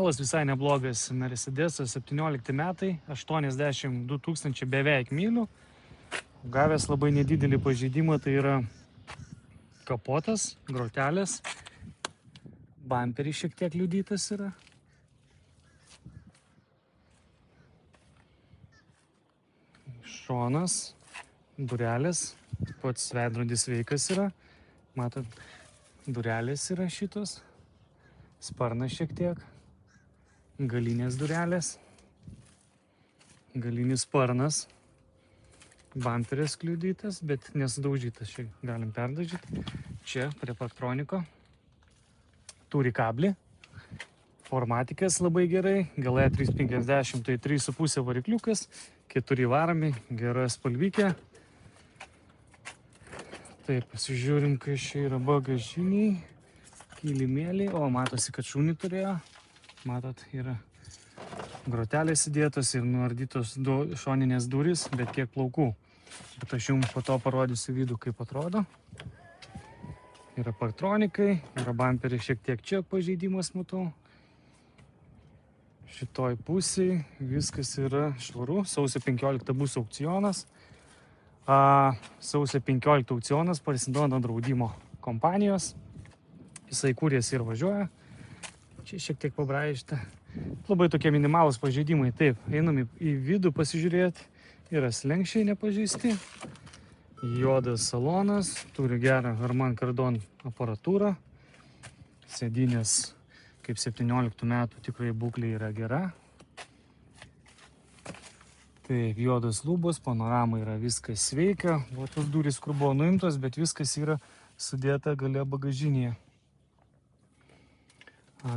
Visai neblogas Mercedesas, 17 metai, 82 tūkstančiai beveik mylių. Gavęs labai nedidelį pažeidimą, tai yra kapotas, grotelės, bamperis šiek tiek liudytas yra. Šonas, durelės, pats veidrodis sveikas yra. Matot, durelės yra šitos, sparnas šiek tiek. Galinės durelės, galinis sparnas, bamperis kliudytas, bet nesudaužytas, čia galim perdažyti. Čia prie paktroniko, turi kablį, formatikas labai gerai, gal E350, tai 3,5 varikliukas, 4 varomi, gera spalvykė. Taip, pasižiūrim, kas čia yra bagažiniai, kilimėliai, o matosi, kad šunį turėjo. Matot, yra grotelės įdėtos ir nuardytos šoninės durys, bet kiek plaukų. Bet aš jums po to parodysiu vidų, kaip atrodo. Yra paktronikai, yra bamperis šiek tiek čia pažeidimas, matau. Šitoj pusėj viskas yra švaru. Sausio 15 bus aukcionas. Sausio 15 aukcionas parsiduoda draudimo kompanijos. Jisai kūrėsi ir važiuoja. Čia šiek tiek pabraižyta. Labai tokie minimalūs pažeidimai. Taip, einam į vidų pasižiūrėti. Yra slenkščiai nepažeisti. Juodas salonas. Turi gerą Harman Kardon aparatūrą. Sėdynės kaip 17 metų tikrai būklė yra gera. Taip, juodas lubos, panorama yra viskas sveika. O tos durys, kur buvo nuimtos, bet viskas yra sudėta gale bagažinėje.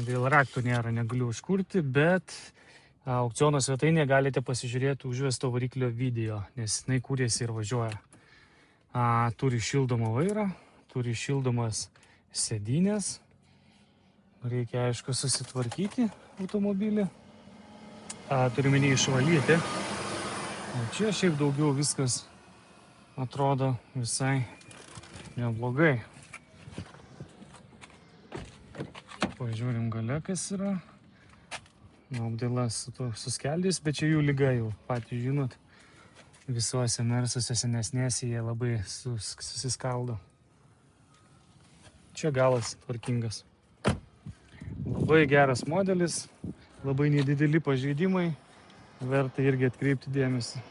Dėl raktų nėra, negaliu užkurti, bet aukciono svetainėje galite pasižiūrėti užvesto variklio video, nes jinai kūrėsi ir važiuoja. Turi šildomą vairą, turi šildomas sėdynės. Reikia, aišku, susitvarkyti automobilį. Turime išvalyti. O čia šiaip daugiau viskas atrodo visai neblogai. Pažiūrim gale, kas yra. Apdailas suskeldys, bet čia jų lyga jau, patys žinot. Visuose Mersuose senesnėse jie labai susiskaldo. Čia galas tvarkingas. Labai geras modelis, labai nedideli pažeidimai. Verta irgi atkreipti dėmesį.